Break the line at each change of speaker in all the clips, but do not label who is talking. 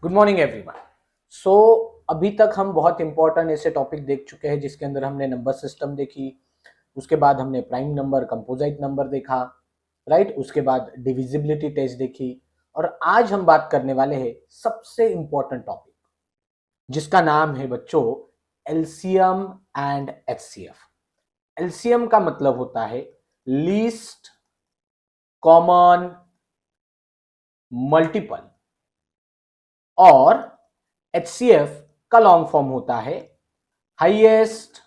Good morning everyone. सो अभी तक हम बहुत इंपॉर्टेंट ऐसे टॉपिक देख चुके हैं जिसके अंदर हमने नंबर सिस्टम देखी, उसके बाद हमने प्राइम नंबर, कंपोजिट नंबर देखा, राइट। उसके बाद डिविजिबिलिटी टेस्ट देखी और आज हम बात करने वाले हैं सबसे इंपॉर्टेंट टॉपिक जिसका नाम है बच्चों एलसीएम एंड एचसीएफ। एलसीएम का मतलब होता है लीस्ट कॉमन मल्टीपल और एचसीएफ का लॉन्ग फॉर्म होता है हाईएस्ट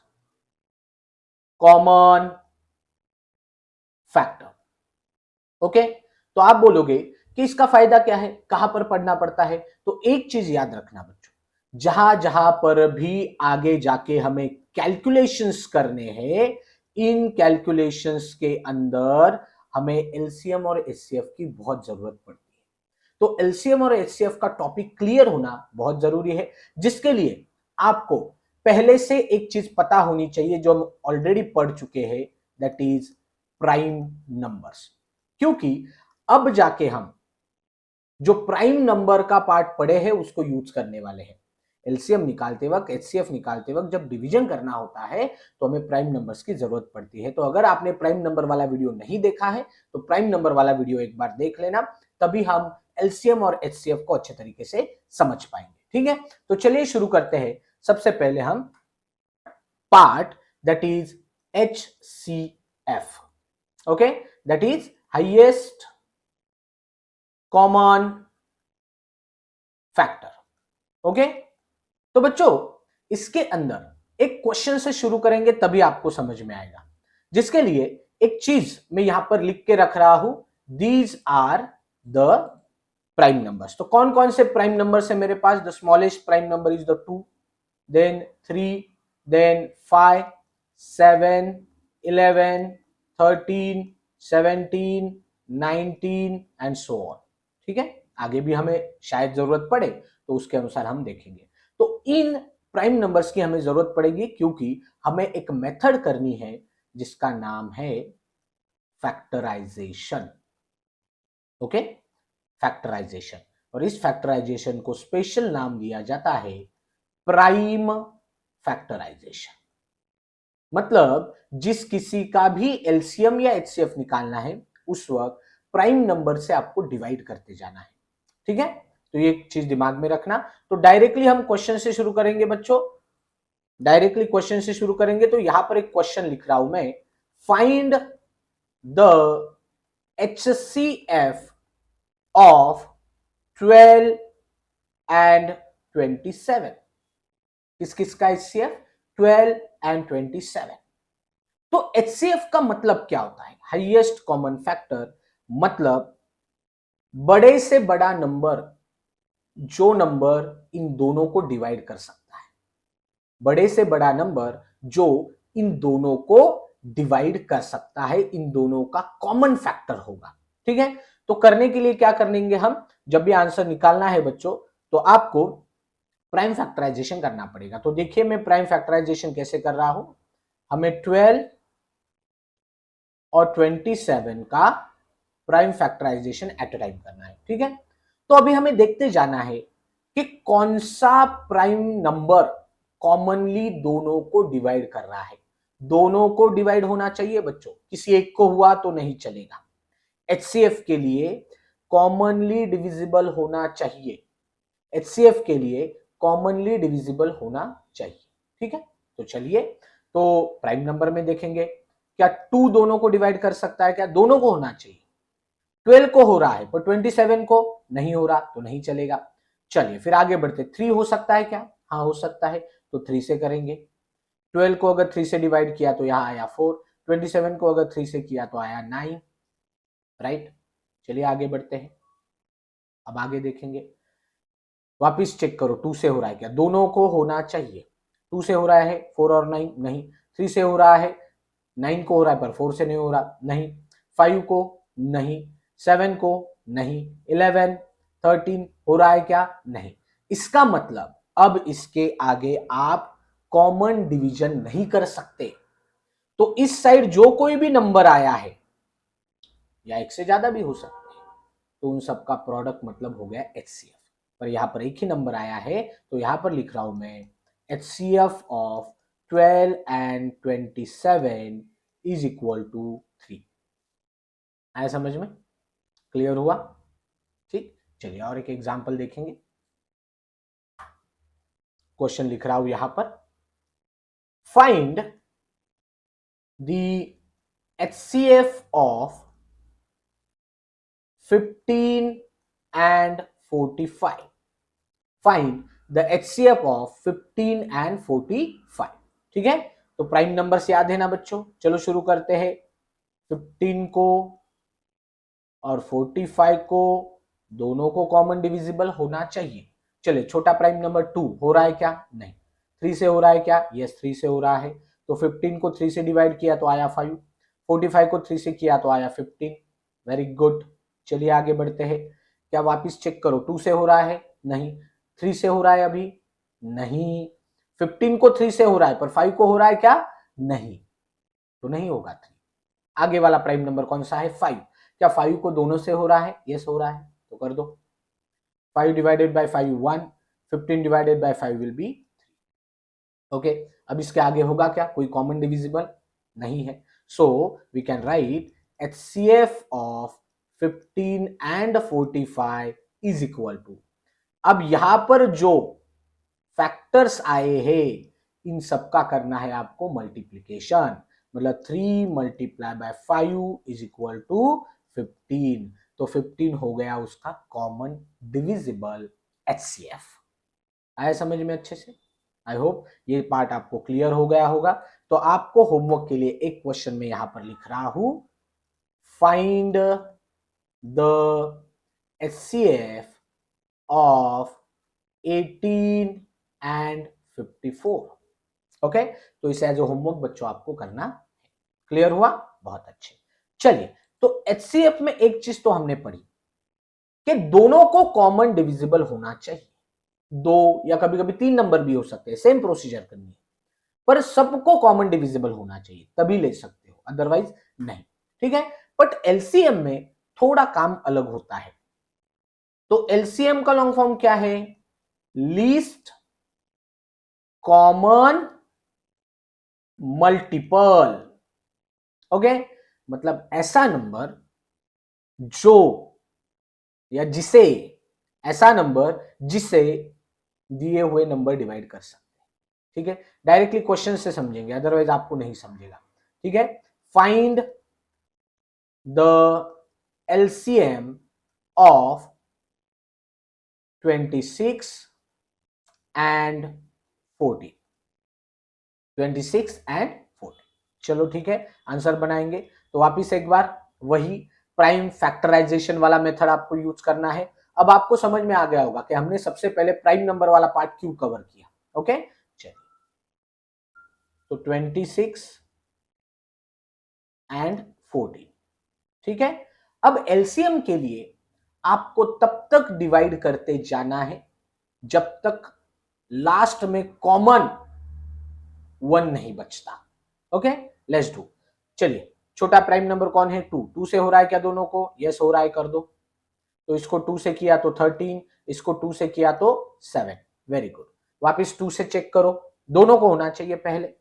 कॉमन फैक्टर। ओके, तो आप बोलोगे कि इसका फायदा क्या है, कहां पर पढ़ना पड़ता है। तो एक चीज याद रखना बच्चों, जहां जहां पर भी आगे जाके हमें कैलकुलेशंस करने हैं, इन कैलकुलेशंस के अंदर हमें एलसीएम और एचसीएफ की बहुत जरूरत पड़ती है। तो एलसीएम और एचसीएफ का टॉपिक क्लियर होना बहुत जरूरी है, जिसके लिए आपको पहले से एक चीज पता होनी चाहिए जो हम ऑलरेडी पढ़ चुके हैं, दैट इज प्राइम नंबर्स। क्योंकि अब जाके हम जो प्राइम नंबर का पार्ट पढ़े हैं उसको यूज करने वाले हैं। एलसीएम निकालते वक्त, एचसीएफ निकालते वक्त जब डिवीजन करना होता है तो हमें प्राइम नंबर्स की जरूरत पड़ती है। तो अगर आपने प्राइम नंबर वाला वीडियो नहीं देखा है तो प्राइम नंबर वाला वीडियो एक बार देख लेना, तभी हम एलसीएम और एचसीएफ को अच्छे तरीके से समझ पाएंगे। ठीक है, तो चलिए शुरू करते हैं। सबसे पहले हम part that is HCF, okay, that is highest common factor. Okay, तो बच्चों इसके अंदर एक क्वेश्चन से शुरू करेंगे तभी आपको समझ में आएगा, जिसके लिए एक चीज मैं यहां पर लिख के रख रहा हूं, these are the prime numbers. तो कौन कौन से प्राइम नंबर्स है मेरे पास? The smallest prime number is the 2, then 3, then 5, 7, 11, 13, 17, 19 and so on. ठीक है, आगे भी हमें शायद जरूरत पड़े तो उसके अनुसार हम देखेंगे। तो इन प्राइम नंबर्स की हमें जरूरत पड़ेगी क्योंकि हमें एक मेथड करनी है जिसका नाम है फैक्टराइजेशन। Okay, factorisation. और इस फैक्टराइजेशन को स्पेशल नाम दिया जाता है प्राइम फैक्टराइजेशन। मतलब जिस किसी का भी एलसीएम या एचसीएफ निकालना है उस वक्त प्राइम नंबर से आपको डिवाइड करते जाना है। ठीक है, तो ये चीज दिमाग में रखना। तो डायरेक्टली हम क्वेश्चन से शुरू करेंगे बच्चों, डायरेक्टली क्वेश्चन से शुरू करेंगे। तो यहां पर एक क्वेश्चन लिख रहा हूं मैं, find the HCF of 12 and 27। किस किस का एचसीएफ? 12 एंड 27। तो एचसीएफ का मतलब क्या होता है? हाईएस्ट कॉमन फैक्टर, मतलब बड़े से बड़ा नंबर जो नंबर इन दोनों को डिवाइड कर सकता है, बड़े से बड़ा नंबर जो इन दोनों को डिवाइड कर सकता है, इन दोनों का कॉमन फैक्टर होगा। ठीक है, तो करने के लिए क्या करेंगे हम, जब भी आंसर निकालना है बच्चों तो आपको प्राइम फैक्टराइजेशन करना पड़ेगा। तो देखिए मैं प्राइम फैक्टराइजेशन कैसे कर रहा हूं। हमें 12 और 27 का prime factorisation at a time करना है। ठीक है, तो अभी हमें देखते जाना है कि कौन सा प्राइम नंबर कॉमनली दोनों को डिवाइड कर रहा है। दोनों को डिवाइड होना चाहिए बच्चों, किसी एक को हुआ तो नहीं चलेगा। एचसीएफ के लिए कॉमनली डिविजिबल होना चाहिए, एचसीएफ के लिए कॉमनली डिविजिबल होना चाहिए। ठीक है, तो चलिए, तो प्राइम नंबर में देखेंगे क्या 2 दोनों को डिवाइड कर सकता है? क्या दोनों को होना चाहिए? 12 को हो रहा है पर 27 को नहीं हो रहा तो नहीं चलेगा। चलिए फिर आगे बढ़ते, 3 हो सकता है क्या? हाँ हो सकता है, तो 3 से करेंगे। 12 को अगर 3 से डिवाइड किया तो यहां आया 4, 27 को अगर 3 से किया तो आया 9, राइट। चलिए आगे बढ़ते हैं, अब आगे देखेंगे। वापिस चेक करो 2 से हो रहा है क्या? दोनों को होना चाहिए। 2 से हो रहा है 4 और 9 नहीं, 3 से हो रहा है, 9 को हो रहा है पर 4 से नहीं हो रहा नहीं, 5 को नहीं, 7 को नहीं, 11, 13 हो रहा है क्या? नहीं। इसका मतलब अब इसके आगे आप कॉमन डिवीजन नहीं कर सकते। तो इस साइड जो कोई भी नंबर आया है, या एक से ज्यादा भी हो सकते हैं, तो उन सबका प्रोडक्ट मतलब हो गया एचसीएफ। पर यहाँ पर एक ही नंबर आया है, तो यहाँ पर लिख रहा हूं मैं HCF of 12 and 27 is equal to 3। आया समझ में? क्लियर हुआ? ठीक, चलिए और एक एग्जांपल देखेंगे। क्वेश्चन लिख रहा हूं यहां पर, find the HCF of 15 and 45। Find the HCF of 15 and 45। ठीक है, तो प्राइम नंबर से याद है ना बच्चों? चलो शुरू करते हैं। 15 को और 45 को दोनों को कॉमन डिविजिबल होना चाहिए। चलिए, छोटा प्राइम नंबर 2 हो रहा है क्या? नहीं। 3 से हो रहा है क्या? यस, 3 से हो रहा है। तो 15 को 3 से डिवाइड किया तो आया 5, 45 को 3 से किया तो आया 15। वेरी गुड, चलिए आगे बढ़ते हैं। क्या वापिस चेक करो, 2 से हो रहा है? नहीं। 3 से हो रहा है अभी? नहीं। 15 को 3 से हो रहा है, पर 5 को हो रहा है क्या? नहीं, तो नहीं होगा 3। आगे वाला प्राइम नंबर कौन सा है? 5। क्या 5 को दोनों से हो रहा है? यस हो रहा है, तो कर दो। 5 divided by 5 1, 15 divided by 5 will be 3। Okay, अब इसके आगे होगा क्या? कोई कॉमन डिविजिबल नहीं है, so we can write HCF of 15 and 45 is equal to, अब यहां पर जो फैक्टर्स आए हैं इन सबका करना है आपको मल्टीप्लीकेशन, मतलब 3 multiply by 5 is equal to 15। तो 15 हो गया उसका कॉमन डिविजिबल HCF। आया समझ में अच्छे से? आई होप ये पार्ट आपको क्लियर हो गया होगा। तो आपको होमवर्क के लिए एक क्वेश्चन में यहां पर लिख रहा हूं, find the HCF of 18 and 54। Okay, तो इसे एज ए होमवर्क बच्चों आपको करना है। क्लियर हुआ? बहुत अच्छे। चलिए, तो HCF में एक चीज तो हमने पढ़ी कि दोनों को कॉमन डिविजिबल होना चाहिए। 2 या कभी कभी 3 नंबर भी हो सकते हैं, सेम प्रोसीजर करनी है, पर सबको कॉमन डिविजिबल होना चाहिए तभी ले सकते हो, अदरवाइज नहीं। ठीक है, बट LCM में थोड़ा काम अलग होता है। तो LCM का लॉन्ग फॉर्म क्या है? Least common multiple. ओके, मतलब ऐसा नंबर जो या जिसे, ऐसा नंबर जिसे दिए हुए नंबर डिवाइड कर सकते हैं। ठीक है, डायरेक्टली क्वेश्चन से समझेंगे, अदरवाइज आपको नहीं समझेगा। ठीक है, find the LCM of 26 and 40। 26 and 40। चलो ठीक है, आंसर बनाएंगे। तो वापिस एक बार वही प्राइम फैक्टराइजेशन वाला मेथड आपको यूज करना है। अब आपको समझ में आ गया होगा कि हमने सबसे पहले प्राइम नंबर वाला पार्ट क्यों कवर किया। ओके, चलिए, तो 26 and 40। ठीक है, अब LCM के लिए आपको तब तक डिवाइड करते जाना है जब तक लास्ट में कॉमन 1 नहीं बचता। Okay, let's do. चलिए, छोटा प्राइम नंबर कौन है? 2। 2 से हो रहा है क्या दोनों को? यस हो रहा है, कर दो। तो इसको 2 से किया तो 13, इसको 2 से किया तो 7। वेरी गुड, वापिस 2 से चेक करो, दोनों को होना चाहिए पहले।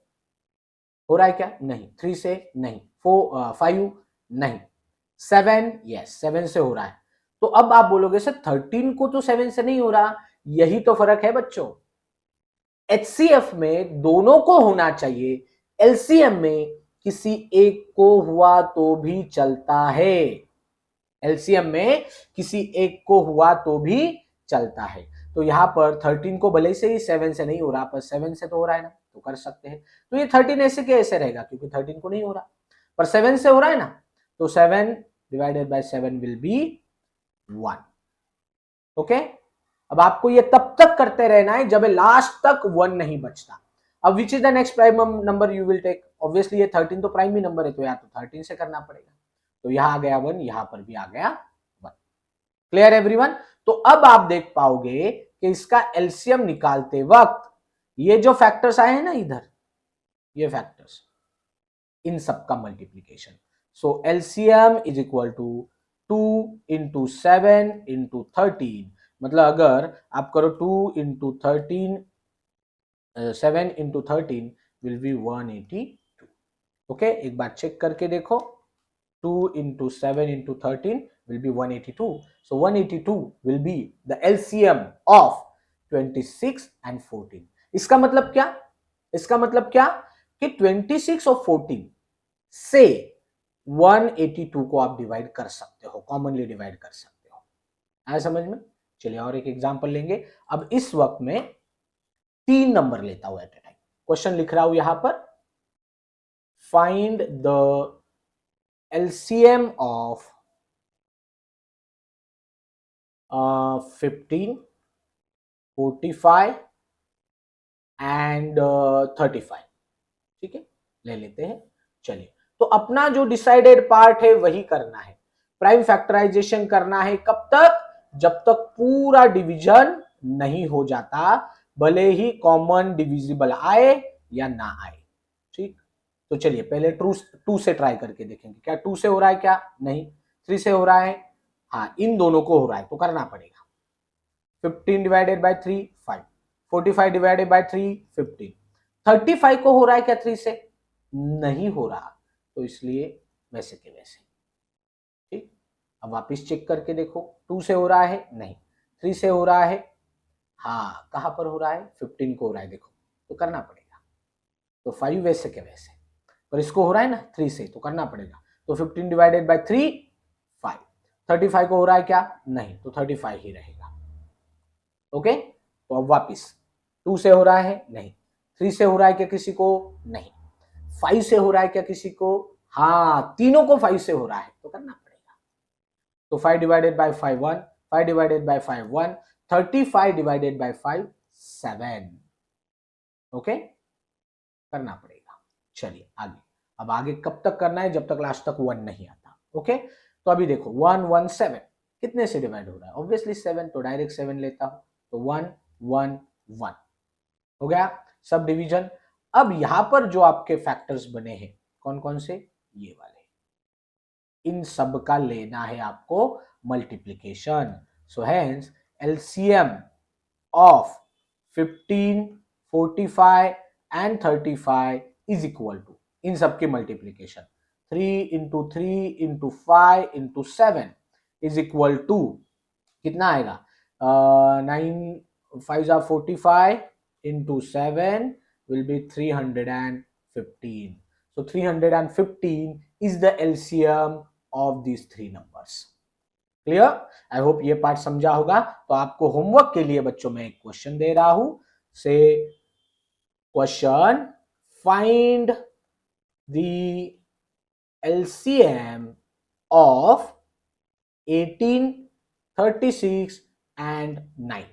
हो रहा है क्या? नहीं। 3 से नहीं, 4 5 नहीं, 7 यस 7 से हो रहा है। तो अब आप बोलोगे सर 13 को तो 7 से नहीं हो रहा, यही तो फर्क है बच्चों। HCF में दोनों को होना चाहिए, LCM में किसी एक को हुआ तो भी चलता है। LCM में किसी एक को हुआ तो भी चलता है। तो यहां पर 13 को भले से ही 7 से नहीं हो रहा, पर 7 से तो हो रहा है ना, तो कर सकते हैं। तो ये 13 ऐसे के ऐसे रहेगा क्योंकि 13 को नहीं हो रहा, पर 7 से हो रहा है ना, तो 7 divided by 7 will be 1। Okay, अब आपको ये तब तक करते रहना है जब लास्ट तक 1 नहीं बचता। अब which is the next prime number you will take? Obviously ये 13 तो प्राइम ही नंबर है, तो या तो 13 से करना पड़ेगा। तो यहां आ गया 1, यहां पर भी आ गया 1। Clear everyone? तो अब आप देख पाओगे कि इसका LCM निकालते वक्त ये जो फैक्टर्स आए हैं ना इधर, ये फैक्टर्स, इन सबका multiplication. So LCM is equal to 2 into 7 into 13 मतलब अगर आप करो 2 into 13, 7 into 13 will be 182। Okay, एक बार चेक करके देखो, 2 into 7 into 13 will be 182. So 182 will be the LCM of 26 and 14. इसका मतलब क्या? इसका मतलब क्या कि 26 और 14 से 182 को आप डिवाइड कर सकते हो, कॉमनली डिवाइड कर सकते हो। आया समझ में? चलिए और एक एग्जांपल लेंगे। अब इस वक्त में 3 नंबर लेता हूं एट ए टाइम। क्वेश्चन लिख रहा हूं यहां पर, find the LCM of 15, 45 and 35। ठीक है, ले लेते हैं। चलिए, तो अपना जो डिसाइडेड पार्ट है वही करना है। प्राइम फैक्टराइजेशन करना है कब तक? जब तक पूरा डिवीजन नहीं हो जाता, भले ही कॉमन डिविजिबल आए या ना आए। ठीक, तो चलिए पहले टू से ट्राई करके देखेंगे। क्या 2 से हो रहा है? क्या नहीं। 3 से हो रहा है? हाँ, इन दोनों को हो रहा है तो करना पड़ेगा। 15 डिवाइडेड बाय 3 5, 45 डिवाइडेड बाय 3 15। 35 को हो रहा है क्या 3 से? नहीं हो रहा, तो इसलिए वैसे के वैसे। ठीक, अब वापस चेक करके देखो, 2 से हो रहा है? नहीं। 3 से हो रहा है? हाँ, कहां पर हो रहा है? 15 को हो रहा है, देखो, तो करना पड़ेगा। तो 5 वैसे के वैसे, पर इसको हो रहा है ना 3 से, तो करना पड़ेगा। तो 15 डिवाइडेड बाय 3 5। 35 को हो रहा है क्या? नहीं, तो 35 ही रहेगा। ओके, तो अब वापिस 2 से हो रहा है? नहीं। 3 से हो रहा है क्या किसी को? नहीं। 5 से हो रहा है क्या किसी को? हाँ, तीनों को 5 से हो रहा है, तो करना पड़ेगा। तो 5 divided by 5 1, 5 divided by 5 1, 35 divided by 5 7। Okay, करना पड़ेगा। चलिए आगे। अब आगे कब तक करना है? जब तक लास्ट तक 1 नहीं आता। ओके, तो अभी देखो 1 1 7 कितने से डिवाइड हो रहा है? ऑब्वियसली 7, तो डायरेक्ट 7 लेता हूं, तो 1 1 1 हो गया सब डिवीजन। अब यहां पर जो आपके फैक्टर्स बने हैं कौन कौन से? ये वाले, इन सब का लेना है आपको multiplication. So hence LCM of 15, 45 and 35 is equal to इन सब की multiplication 3 into 3 into 5 into 7 is equal to कितना आएगा? 9 5 जा 45 into 7 will be 315. So 315 is the LCM of these three numbers. Clear? I hope ये पार्ट समझा होगा। तो आपको होमवर्क के लिए बच्चों में एक क्वेश्चन दे रहा हूं। से question, find the LCM of 18, 36 and 9।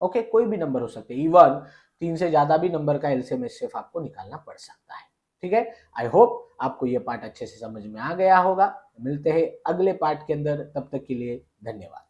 Okay, कोई भी नंबर हो सकते हैं, इवन 3 से ज्यादा भी नंबर का एलसीएम एचसीएफ आपको निकालना पड़ सकता है। ठीक है, आई होप आपको ये पार्ट अच्छे से समझ में आ गया होगा। मिलते हैं अगले पार्ट के अंदर, तब तक के लिए धन्यवाद।